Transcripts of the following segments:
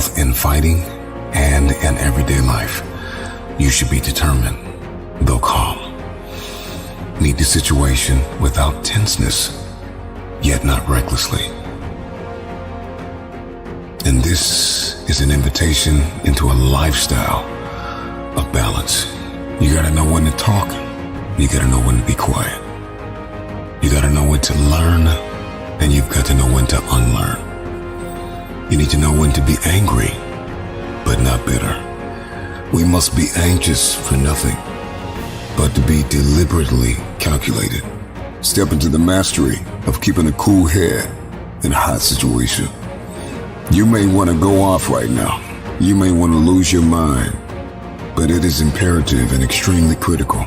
both in fighting and in everyday life. You should be determined, though calm. Meet the situation without tenseness, yet not recklessly. And this is an invitation into a lifestyle of balance. You gotta know when to talk. You gotta know when to be quiet. You gotta know when to learn, and you've got to know when to unlearn. You need to know when to be angry, but not bitter. We must be anxious for nothing, but to be deliberately calculated. Step into the mastery of keeping a cool head in a hot situation. You may want to go off right now. You may want to lose your mind, but it is imperative and extremely critical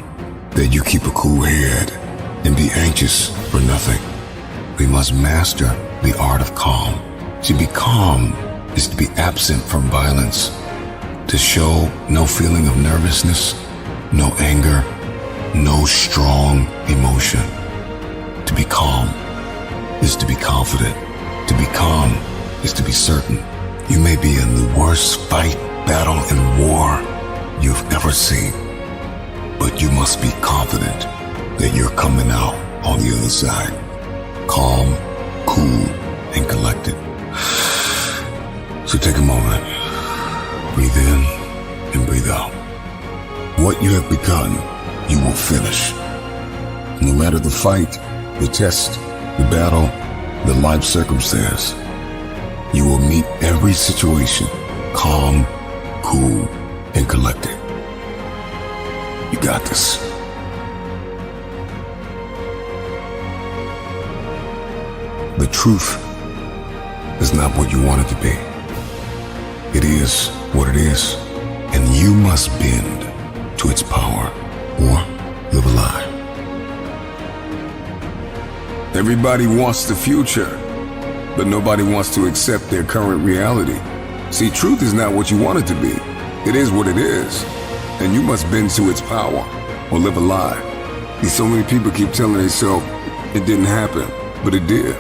that you keep a cool head and be anxious for nothing. We must master the art of calm. To be calm is to be absent from violence, to show no feeling of nervousness, no anger, no strong emotion. To be calm is to be confident. To be calm is to be certain. You may be in the worst fight, battle, and war you've ever seen, but you must be confident that you're coming out on the other side. Calm, cool, and collected. So take a moment, breathe in and breathe out. What you have begun, you will finish. No matter the fight, the test, the battle, the life circumstance, you will meet every situation calm, cool, and collected. You got this. The truth is not what you want it to be. It is what it is, and you must bend to its power or live a lie. Everybody wants the future, but nobody wants to accept their current reality. See, truth is not what you want it to be. It is what it is, and you must bend to its power or live a lie. See, so many people keep telling themselves it didn't happen, but it did.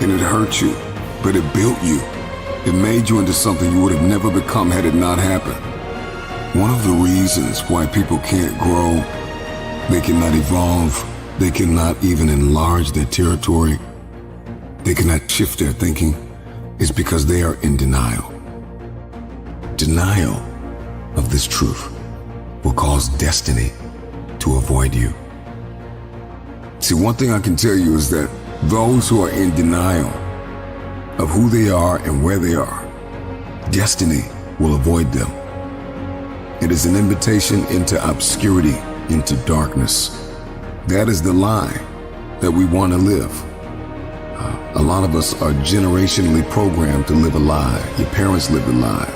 And it hurt you, but it built you. It made you into something you would have never become had it not happened. One of the reasons why people can't grow, they cannot evolve, they cannot even enlarge their territory, they cannot shift their thinking, is because they are in denial. Denial of this truth will cause destiny to avoid you. See, one thing I can tell you is that those who are in denial of who they are and where they are, destiny will avoid them. It is an invitation into obscurity, into darkness. That is the lie that we want to live. A lot of us are generationally programmed to live a lie. Your parents lived a lie,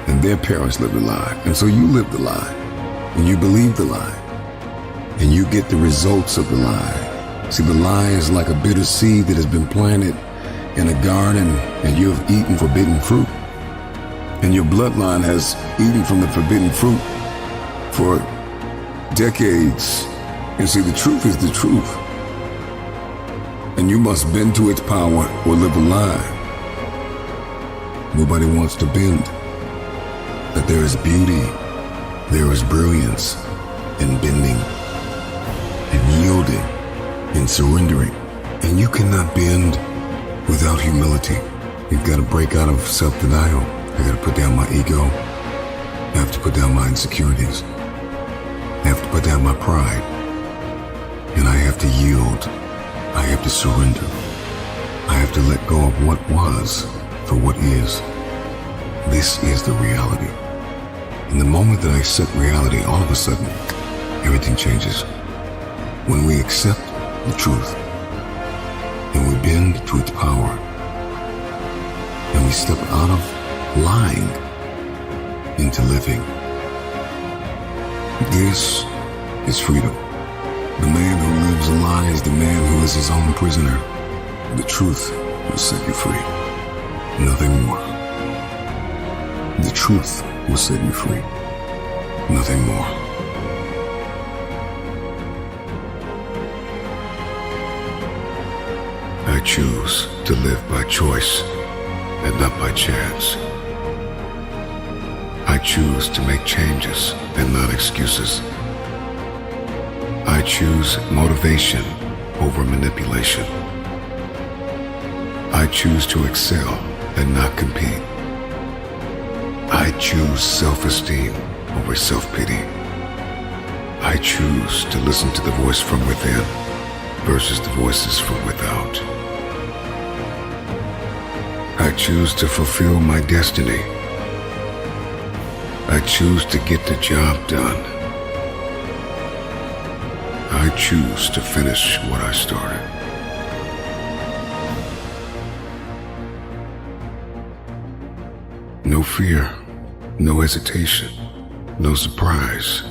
and their parents lived a lie. And so you live the lie, and you believe the lie, and you get the results of the lie. See, the lie is like a bitter seed that has been planted in a garden, and you have eaten forbidden fruit. And your bloodline has eaten from the forbidden fruit for decades. And see, the truth is the truth. And you must bend to its power or live a lie. Nobody wants to bend. That there is beauty, there is brilliance in bending and yielding and surrendering. And you cannot bend without humility. You've got to break out of self-denial. I got to put down my ego. I have to put down my insecurities. I have to put down my pride. And I have to yield. I have to surrender. I have to let go of what was for what is. This is the reality. In the moment that I accept reality, all of a sudden, everything changes. When we accept the truth, and we bend to its power, and we step out of lying into living. This is freedom. The man who lives a lie is the man who is his own prisoner. The truth will set you free. Nothing more. The truth will set you free. Nothing more. I choose to live by choice and not by chance. I choose to make changes and not excuses. I choose motivation over manipulation. I choose to excel and not compete. I choose self-esteem over self-pity. I choose to listen to the voice from within versus the voices from without. I choose to fulfill my destiny. I choose to get the job done. I choose to finish what I started. No fear, no hesitation, no surprise,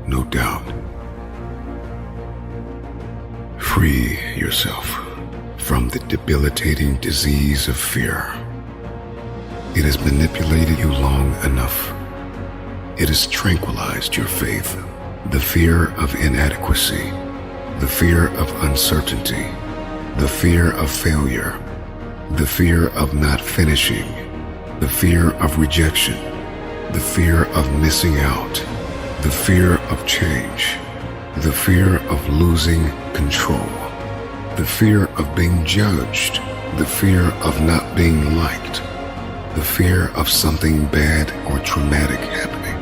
no doubt. Free yourself from the debilitating disease of fear. It has manipulated you long enough. It has tranquilized your faith. The fear of inadequacy, the fear of uncertainty, the fear of failure, the fear of not finishing, the fear of rejection, the fear of missing out, the fear of change, the fear of losing control, the fear of being judged, the fear of not being liked, the fear of something bad or traumatic happening,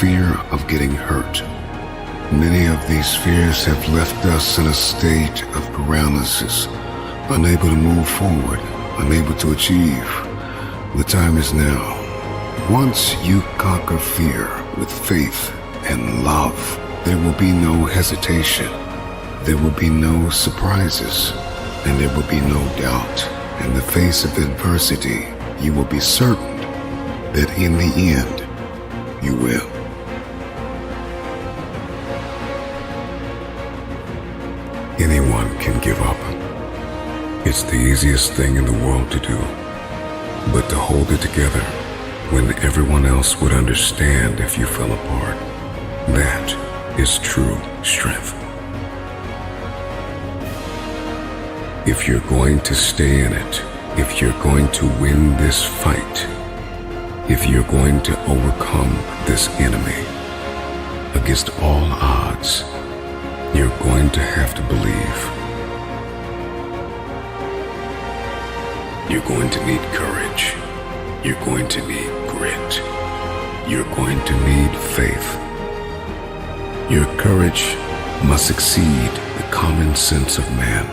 fear of getting hurt. Many of these fears have left us in a state of paralysis, unable to move forward, unable to achieve. The time is now. Once you conquer fear with faith and love, there will be no hesitation, there will be no surprises, and there will be no doubt. In the face of adversity, you will be certain that in the end, you will. Anyone can give up. It's the easiest thing in the world to do. But to hold it together when everyone else would understand if you fell apart, that is true strength. If you're going to stay in it, if you're going to win this fight, if you're going to overcome this enemy, against all odds, you're going to have to believe. You're going to need courage. You're going to need grit. You're going to need faith. Your courage must exceed the common sense of man.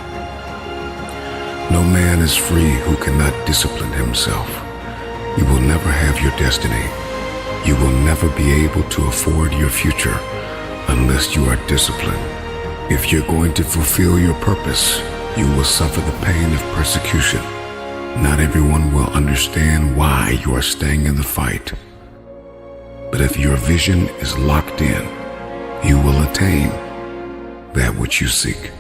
No man is free who cannot discipline himself. You will never have your destiny. You will never be able to afford your future unless you are disciplined. If you're going to fulfill your purpose, you will suffer the pain of persecution. Not everyone will understand why you are staying in the fight. But if your vision is locked in, you will attain that which you seek.